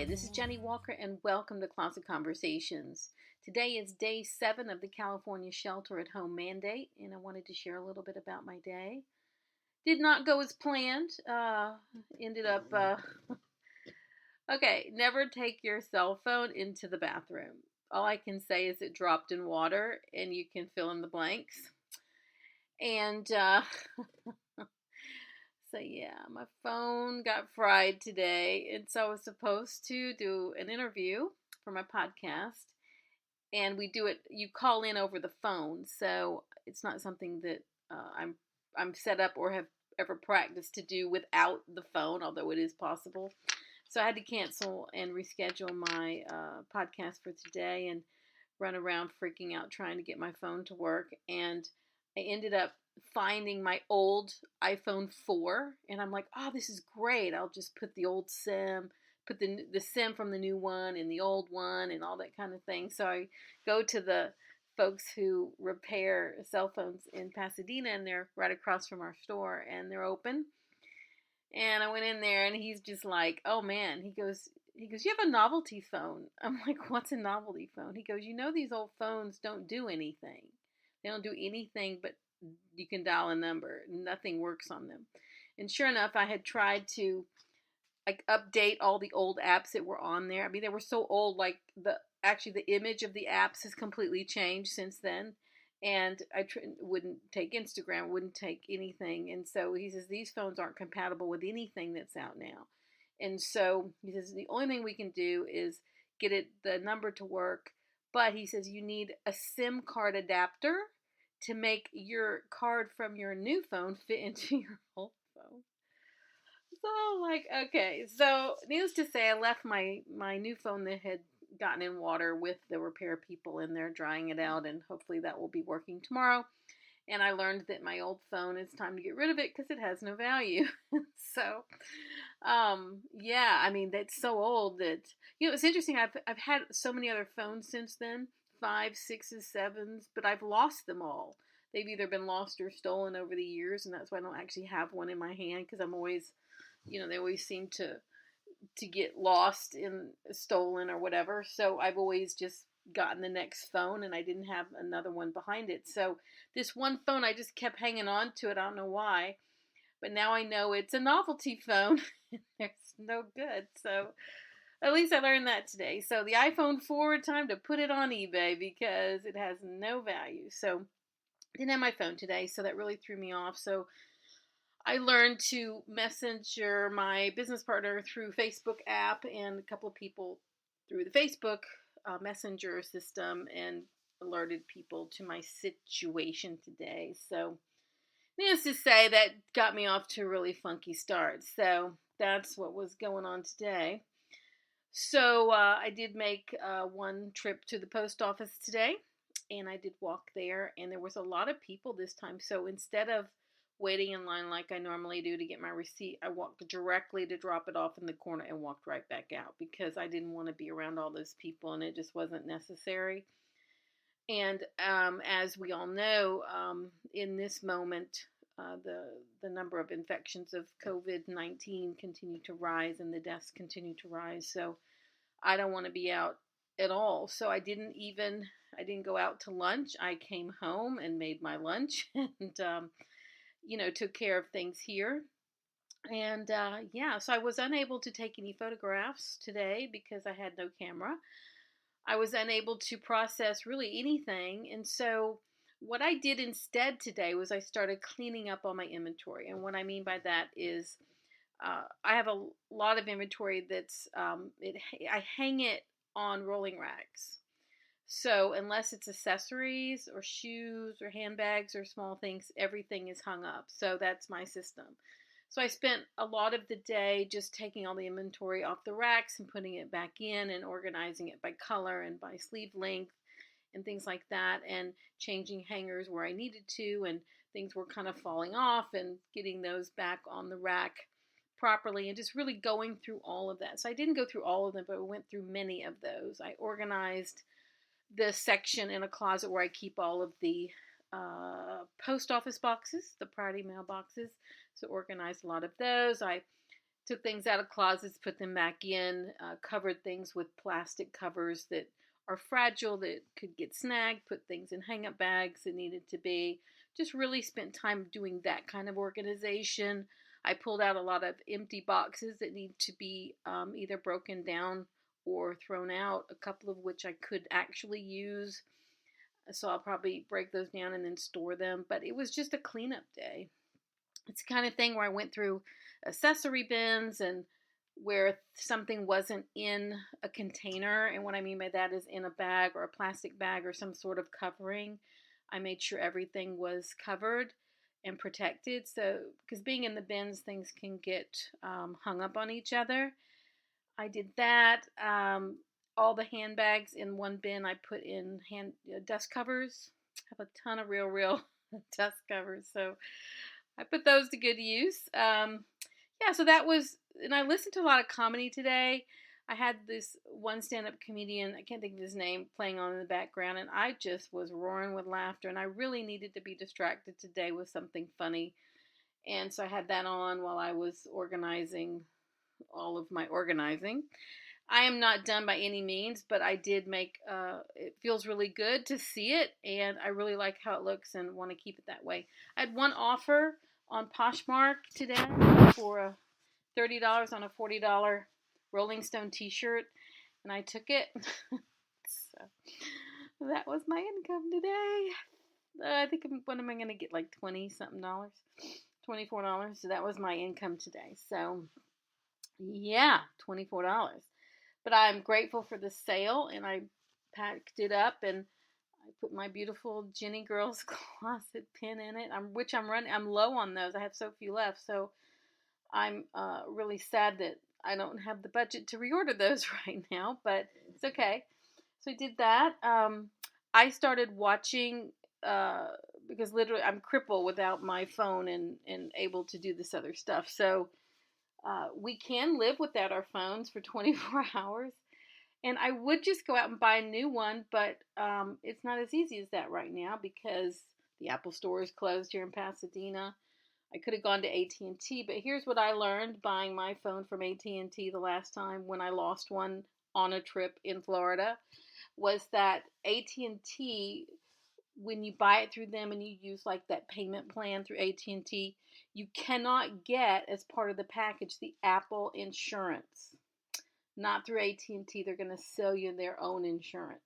Hi, this is Jennie Walker, and welcome to Closet Conversations. Today is day 7 of the California Shelter at Home mandate, and I wanted to share a little bit about my day. Did not go as planned. Ended up, okay, never take your cell phone into the bathroom. All I can say is it dropped in water, and you can fill in the blanks. And, so yeah, my phone got fried today, and so I was supposed to do an interview for my podcast, and we do it. You call in over the phone, so it's not something that I'm set up or have ever practiced to do without the phone, although it is possible. So I had to cancel and reschedule my podcast for today, and run around freaking out trying to get my phone to work, and I ended up finding my old iPhone 4, and I'm like, oh, this is great. I'll just put the old SIM, put the SIM from the new one in the old one and all that kind of thing. So I go to the folks who repair cell phones in Pasadena, and they're right across from our store, and they're open. And I went in there, and he's just like, oh man, he goes, you have a novelty phone. I'm like, what's a novelty phone? He goes, these old phones don't do anything. They don't do anything but you can dial a number. Nothing works on them. And sure enough, I had tried to update all the old apps that were on there. I mean, they were so old, like the image of the apps has completely changed since then. And I wouldn't take Instagram, wouldn't take anything. And so he says, these phones aren't compatible with anything that's out now. And so he says, the only thing we can do is get the number to work. But he says, you need a SIM card adapter to make your card from your new phone fit into your old phone. So, like, okay. So, needless to say, I left my new phone that had gotten in water with the repair people in there drying it out, and hopefully that will be working tomorrow. And I learned that my old phone, it's time to get rid of it because it has no value. So, yeah, I mean, that's so old that, it's interesting. I've had so many other phones since then, 5, 6s, 7s, but I've lost them all. They've either been lost or stolen over the years, and that's why I don't actually have one in my hand, because I'm always, they always seem to get lost and stolen or whatever. So I've always just gotten the next phone, and I didn't have another one behind it. So this one phone, I just kept hanging on to it. I don't know why, but now I know it's a novelty phone. It's no good. So at least I learned that today. So the iPhone 4, time to put it on eBay because it has no value. So I didn't have my phone today, so that really threw me off. So I learned to messenger my business partner through Facebook app and a couple of people through the Facebook messenger system, and alerted people to my situation today. So needless to say, that got me off to a really funky start. So that's what was going on today. So I did make one trip to the post office today, and I did walk there, and there was a lot of people this time. So instead of waiting in line like I normally do to get my receipt, I walked directly to drop it off in the corner and walked right back out because I didn't want to be around all those people, and it just wasn't necessary. And as we all know, in this moment, the number of infections of COVID-19 continue to rise, and the deaths continue to rise. So I don't want to be out at all. So I didn't go out to lunch. I came home and made my lunch and, took care of things here. And yeah, so I was unable to take any photographs today because I had no camera. I was unable to process really anything. And so what I did instead today was I started cleaning up all my inventory. And what I mean by that is I have a lot of inventory that's, I hang it on rolling racks. So unless it's accessories or shoes or handbags or small things, everything is hung up. So that's my system. So I spent a lot of the day just taking all the inventory off the racks and putting it back in and organizing it by color and by sleeve length and things like that, and changing hangers where I needed to, and things were kind of falling off and getting those back on the rack properly, and just really going through all of that. So I didn't go through all of them, but I went through many of those. I organized the section in a closet where I keep all of the post office boxes, the priority mail boxes. So organized a lot of those. I Took things out of closets, put them back in, covered things with plastic covers that are fragile, that could get snagged, put things in hang-up bags that needed to be. Just really spent time doing that kind of organization. I pulled out a lot of empty boxes that need to be either broken down or thrown out, a couple of which I could actually use. So I'll probably break those down and then store them. But it was just a cleanup day. It's the kind of thing where I went through accessory bins and where something wasn't in a container. And what I mean by that is in a bag or a plastic bag or some sort of covering. I made sure everything was covered and protected. So, because being in the bins, things can get hung up on each other. I did that. All the handbags in one bin, I put in dust covers. I have a ton of real dust covers. So I put those to good use. Yeah, so that was, and I listened to a lot of comedy today. I had this one stand-up comedian, I can't think of his name, playing on in the background, and I just was roaring with laughter, and I really needed to be distracted today with something funny. And so I had that on while I was organizing all of my organizing. I am not done by any means, but I did make, it feels really good to see it, and I really like how it looks and want to keep it that way. I had one offer on Poshmark today for $30 on a $40 Rolling Stone t-shirt, and I took it. So that was my income today. I think, what am I going to get, like 20-something dollars? $24. So that was my income today. So yeah, $24. But I'm grateful for the sale, and I packed it up, and I put my beautiful JennieGirl's closet pin in it. I'm low on those. I have so few left, so I'm really sad that I don't have the budget to reorder those right now, but it's okay. So I did that. I started watching because literally I'm crippled without my phone and able to do this other stuff. So we can live without our phones for 24 hours. And I would just go out and buy a new one, but it's not as easy as that right now because the Apple store is closed here in Pasadena. I could have gone to AT&T, but here's what I learned buying my phone from AT&T the last time when I lost one on a trip in Florida, was that AT&T, when you buy it through them and you use like that payment plan through AT&T, you cannot get as part of the package the Apple insurance. Not through AT&T. They're going to sell you their own insurance.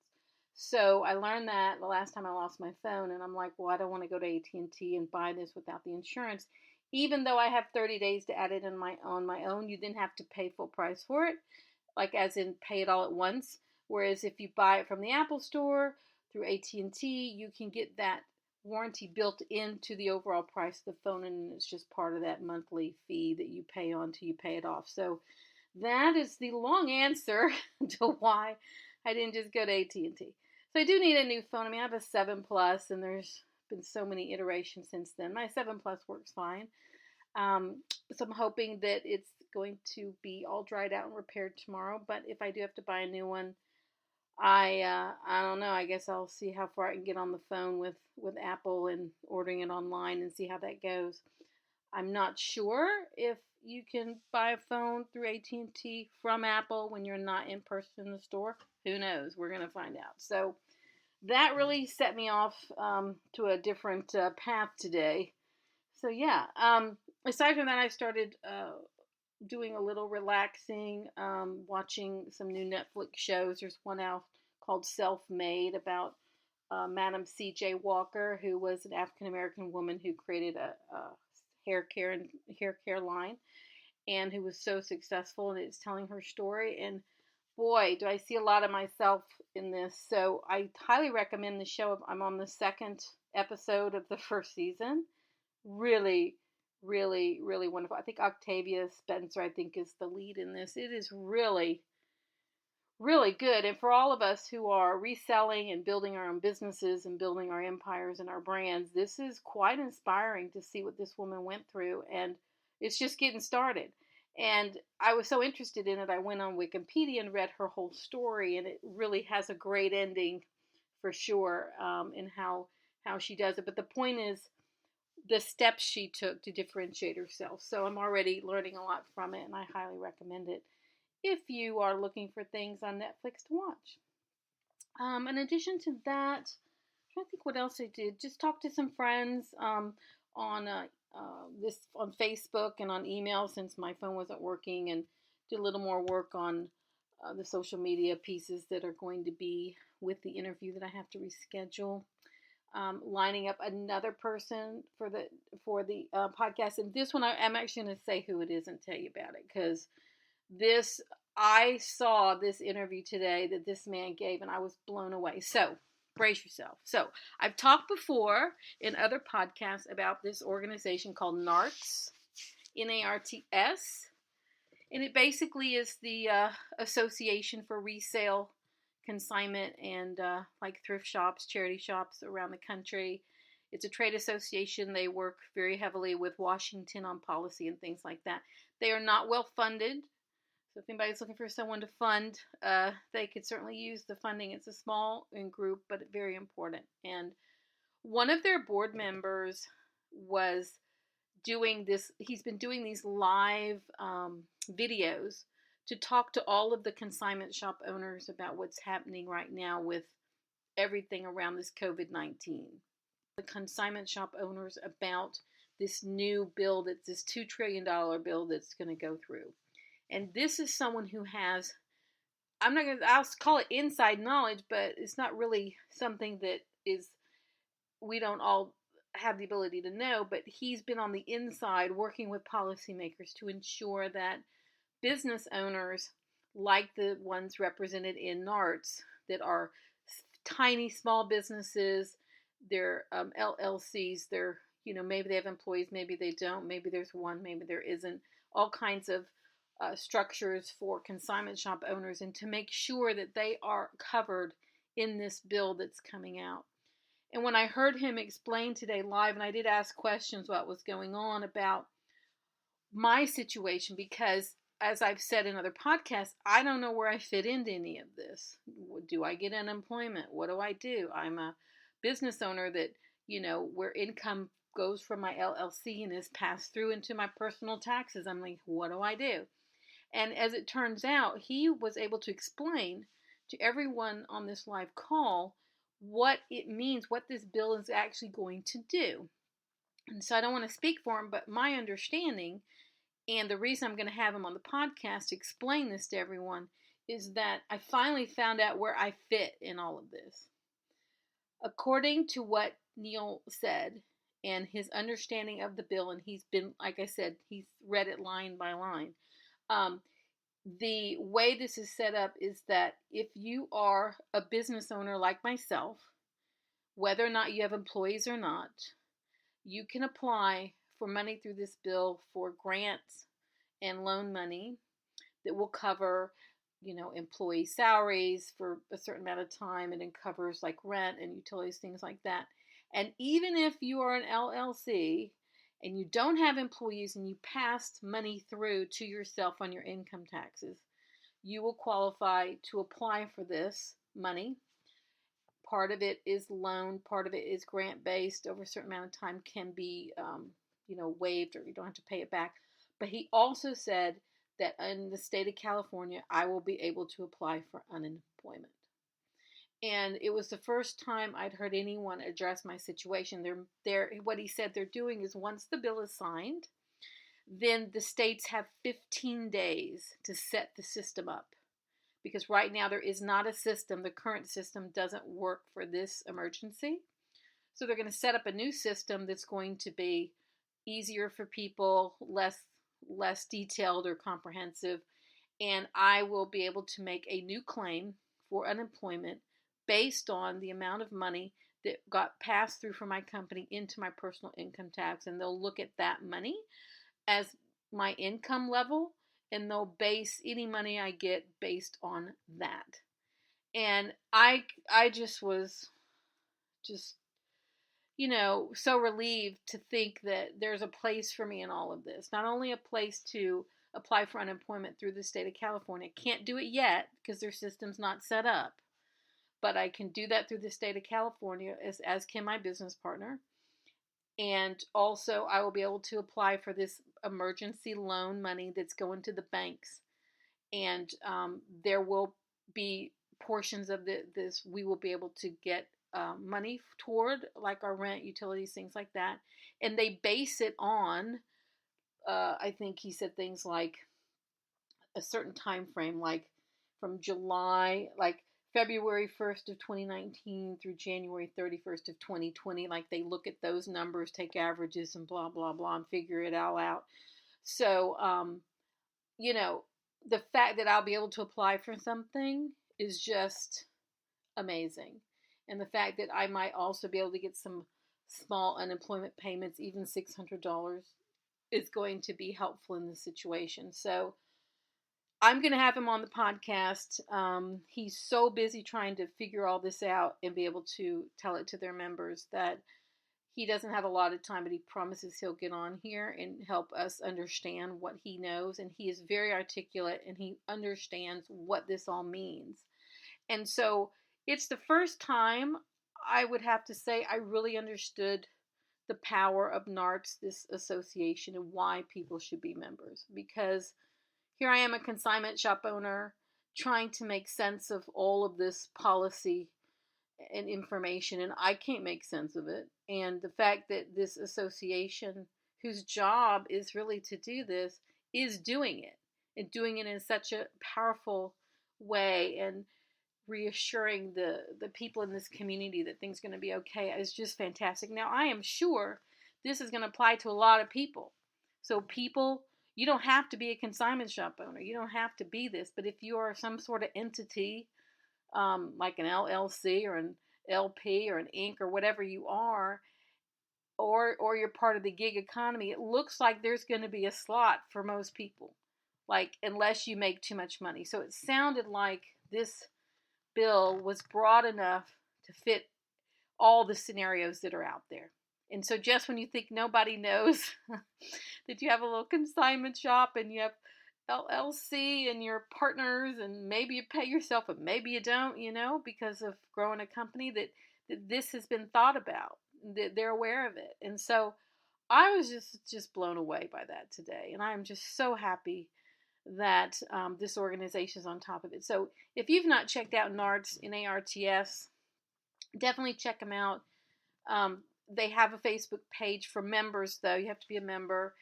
So I learned that the last time I lost my phone, and I'm like, well, I don't want to go to AT&T and buy this without the insurance. Even though I have 30 days to add it on my own, you didn't have to pay full price for it, like as in pay it all at once. Whereas if you buy it from the Apple store through AT&T, you can get that warranty built into the overall price of the phone, and it's just part of that monthly fee that you pay on till you pay it off. So that is the long answer to why I didn't just go to AT&T. So I do need a new phone. I mean, I have a 7 Plus, and there's been so many iterations since then. My 7 Plus works fine. So I'm hoping that it's going to be all dried out and repaired tomorrow. But if I do have to buy a new one, I don't know. I guess I'll see how far I can get on the phone with Apple and ordering it online and see how that goes. I'm not sure if you can buy a phone through AT&T from Apple when you're not in person in the store. Who knows? We're going to find out. So that really set me off to a different path today. So yeah, aside from that, I started doing a little relaxing, watching some new Netflix shows. There's one out called Self-Made about Madam C.J. Walker, who was an African-American woman who created a hair care line, and who was so successful, and it's telling her story. And boy, do I see a lot of myself in this. So I highly recommend the show. I'm on the second episode of the first season. Really, really, really wonderful. I think Octavia Spencer, is the lead in this. It is really, really good. And for all of us who are reselling and building our own businesses and building our empires and our brands, this is quite inspiring to see what this woman went through. And it's just getting started. And I was so interested in it, I went on Wikipedia and read her whole story, and it really has a great ending for sure in how she does it. But the point is, the steps she took to differentiate herself. So I'm already learning a lot from it, and I highly recommend it if you are looking for things on Netflix to watch. In addition to that, I think what else I did. Just talk to some friends on this on Facebook and on email since my phone wasn't working, and did a little more work on the social media pieces that are going to be with the interview that I have to reschedule. Lining up another person for the podcast, and this one I'm actually going to say who it is and tell you about it, because this I saw this interview today that this man gave, and I was blown away. So brace yourself. So I've talked before in other podcasts about this organization called NARTS, NARTS, and it basically is the Association for Resale, Consignment, and like thrift shops, charity shops around the country. It's a trade association. They work very heavily with Washington on policy and things like that. They are not well funded. So if anybody's looking for someone to fund, they could certainly use the funding. It's a small group, but very important. And one of their board members was doing this. He's been doing these live videos to talk to all of the consignment shop owners about what's happening right now with everything around this COVID-19. The consignment shop owners about this new bill, that's this $2 trillion bill that's going to go through. And this is someone who has, I'll call it inside knowledge, but it's not really something that we don't all have the ability to know, but he's been on the inside working with policymakers to ensure that business owners, like the ones represented in NARTS, that are tiny, small businesses, they're LLCs, they're, maybe they have employees, maybe they don't, maybe there's one, maybe there isn't, all kinds of structures for consignment shop owners, and to make sure that they are covered in this bill that's coming out. And when I heard him explain today live, and I did ask questions what was going on about my situation, because as I've said in other podcasts, I don't know where I fit into any of this. Do I get unemployment? What do I do? I'm a business owner that, where income goes from my LLC and is passed through into my personal taxes. I'm like, what do I do? And as it turns out, he was able to explain to everyone on this live call what it means, what this bill is actually going to do. And so I don't want to speak for him, but my understanding, and the reason I'm going to have him on the podcast to explain this to everyone, is that I finally found out where I fit in all of this. According to what Neil said and his understanding of the bill, and he's been, like I said, he's read it line by line. The way this is set up is that if you are a business owner like myself, whether or not you have employees or not, you can apply for money through this bill for grants and loan money that will cover, employee salaries for a certain amount of time, and it covers like rent and utilities, things like that. And even if you are an LLC and you don't have employees and you passed money through to yourself on your income taxes, you will qualify to apply for this money. Part of it is loan, part of it is grant-based. Over a certain amount of time can be, waived, or you don't have to pay it back. But he also said that in the state of California, I will be able to apply for unemployment. And it was the first time I'd heard anyone address my situation. What he said they're doing is, once the bill is signed, then the states have 15 days to set the system up. Because right now there is not a system. The current system doesn't work for this emergency. So they're going to set up a new system that's going to be easier for people, less detailed or comprehensive. And I will be able to make a new claim for unemployment based on the amount of money that got passed through from my company into my personal income tax. And they'll look at that money as my income level, and they'll base any money I get based on that. And I just was so relieved to think that there's a place for me in all of this. Not only a place to apply for unemployment through the state of California. Can't do it yet because their system's not set up. But I can do that through the state of California, as can my business partner. And also, I will be able to apply for this emergency loan money that's going to the banks. And there will be portions of this we will be able to get money toward, like our rent, utilities, things like that. And they base it on, I think he said things like a certain time frame, like from July, like February 1st of 2019 through January 31st of 2020. Like they look at those numbers, take averages and blah, blah, blah, and figure it all out. So, you know, the fact that I'll be able to apply for something is just amazing. And the fact that I might also be able to get some small unemployment payments, even $600, is going to be helpful in this situation. So I'm going to have him on the podcast. He's so busy trying to figure all this out and be able to tell it to their members that he doesn't have a lot of time, but he promises he'll get on here and help us understand what he knows. And he is very articulate and he understands what this all means. And so it's the first time I would have to say I really understood the power of NARTS, this association, and why people should be members. Because here I am, a consignment shop owner, trying to make sense of all of this policy and information, and I can't make sense of it. And the fact that this association, whose job is really to do this, is doing it, and doing it in such a powerful way, and reassuring the people in this community that things are going to be okay is just fantastic. Now, I am sure this is going to apply to a lot of people. So people, you don't have to be a consignment shop owner. You don't have to be this. But if you are some sort of entity, like an LLC or an LP or an Inc. or whatever you are, or you're part of the gig economy, it looks like there's going to be a slot for most people, like unless you make too much money. So it sounded like this bill was broad enough to fit all the scenarios that are out there. And so just when you think nobody knows that you have a little consignment shop and you have LLC and your partners and maybe you pay yourself and maybe you don't, because of growing a company, that this has been thought about, that they're aware of it. And so I was just blown away by that today. And I'm just so happy that this organization is on top of it. So if you've not checked out NARTS, N-A-R-T-S, definitely check them out. They have a Facebook page for members, though. You have to be a member.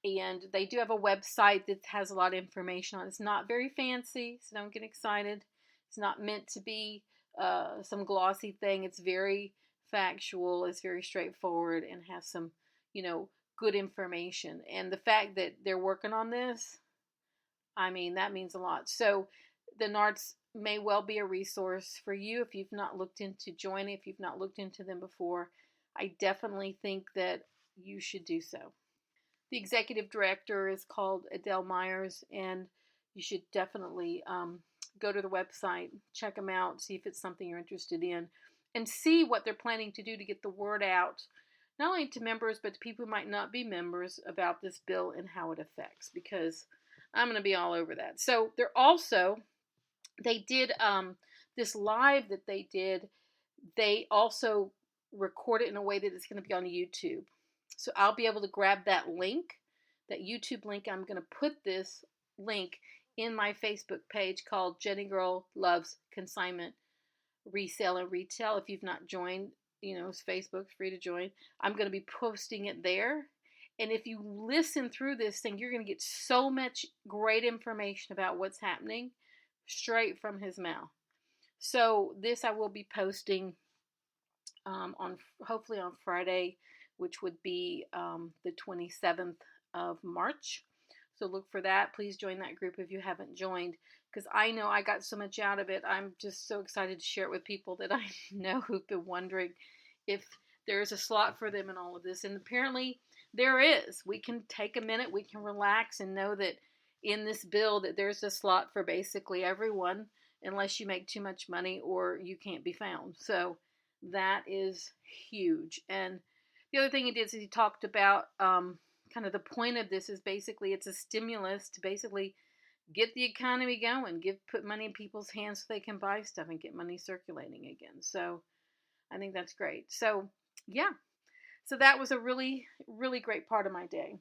And they do have a website that has a lot of information on it. It's not very fancy, so don't get excited. It's not meant to be some glossy thing. It's very factual. It's very straightforward and has some, good information. And the fact that they're working on this, I mean, that means a lot. So the NARTS may well be a resource for you if you've not looked into joining, if you've not looked into them before. I definitely think that you should do so. The executive director is called Adele Myers, and you should definitely go to the website, check them out, see if it's something you're interested in, and see what they're planning to do to get the word out, not only to members, but to people who might not be members about this bill and how it affects, because I'm going to be all over that. So they did this live that they did. They also record it in a way that it's going to be on YouTube. So I'll be able to grab that link, that YouTube link. I'm going to put this link in my Facebook page called JennieGirl Loves Consignment, Resale, and Retail. If you've not joined, it's Facebook, free to join. I'm going to be posting it there. And if you listen through this thing, you're going to get so much great information about what's happening straight from his mouth. So this I will be posting hopefully on Friday, which would be the 27th of March. So look for that. Please join that group if you haven't joined, because I know I got so much out of it. I'm just so excited to share it with people that I know who've been wondering if there's a slot for them in all of this. And apparently there is. We can take a minute, we can relax and know that in this bill that there's a slot for basically everyone, unless you make too much money or you can't be found. So that is huge. And the other thing he did is he talked about kind of the point of this is basically it's a stimulus to basically get the economy going, put money in people's hands so they can buy stuff and get money circulating again. So I think that's great. So yeah, So that was a really, really great part of my day.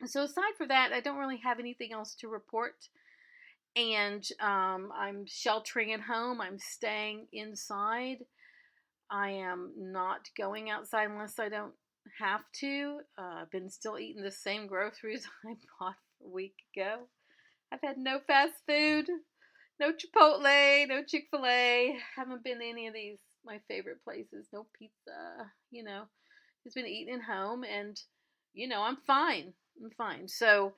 So aside for that, I don't really have anything else to report. And I'm sheltering at home. I'm staying inside. I am not going outside unless I don't have to. I've been still eating the same groceries I bought a week ago. I've had no fast food, no Chipotle, no Chick-fil-A. Haven't been to any of these, my favorite places. No pizza, Just been eating at home, and, I'm fine. I'm fine. So,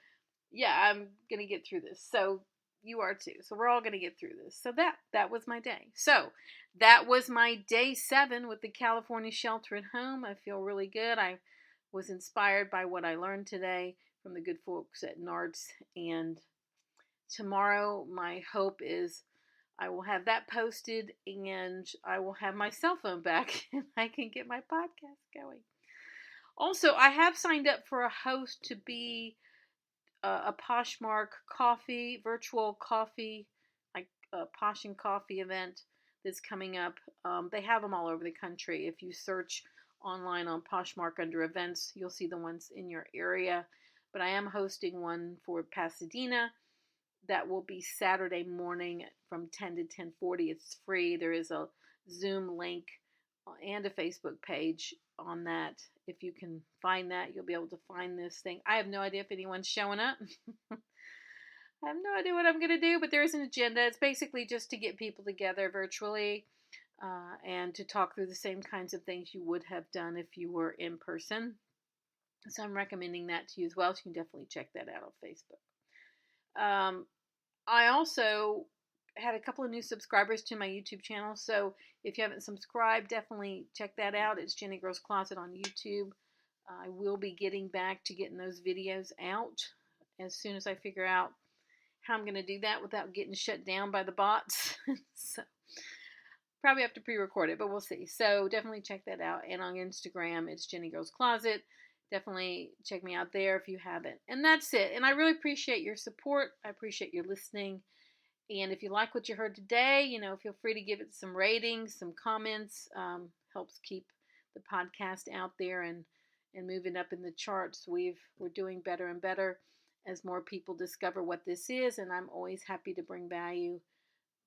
yeah, I'm going to get through this. So, you are too. So, we're all going to get through this. So, that was my day. So, that was my day 7 with the California shelter at home. I feel really good. I was inspired by what I learned today from the good folks at NARDS, and tomorrow my hope is I will have that posted and I will have my cell phone back and I can get my podcast going. Also, I have signed up for a host to be a Poshmark coffee, virtual coffee, like a Posh and Coffee event that's coming up. They have them all over the country. If you search online on Poshmark under events, you'll see the ones in your area. But I am hosting one for Pasadena. That will be Saturday morning from 10 to 10:40. It's free. There is a Zoom link and a Facebook page on that. If you can find that, you'll be able to find this thing. I have no idea if anyone's showing up. I have no idea what I'm going to do, but there's an agenda. It's basically just to get people together virtually and to talk through the same kinds of things you would have done if you were in person. So I'm recommending that to you as well. So you can definitely check that out on Facebook. I also had a couple of new subscribers to my YouTube channel. So if you haven't subscribed, definitely check that out. It's Jennie Girl's Closet on YouTube. I will be getting back to getting those videos out as soon as I figure out how I'm going to do that without getting shut down by the bots. So probably have to pre-record it, but we'll see. So definitely check that out. And on Instagram, it's Jennie Girl's Closet. Definitely check me out there if you haven't. And that's it. And I really appreciate your support. I appreciate your listening. And if you like what you heard today, feel free to give it some ratings, some comments. Helps keep the podcast out there and moving up in the charts. We're doing better and better as more people discover what this is. And I'm always happy to bring value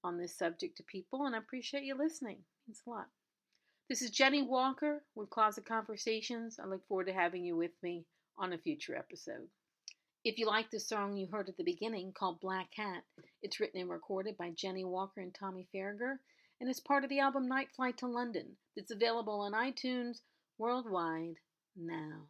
on this subject to people. And I appreciate you listening. It means a lot. This is Jennie Walker with Closet Conversations. I look forward to having you with me on a future episode. If you like the song you heard at the beginning called Black Hat, it's written and recorded by Jennie Walker and Tommy Farragher, and is part of the album Night Flight to London that's available on iTunes worldwide now.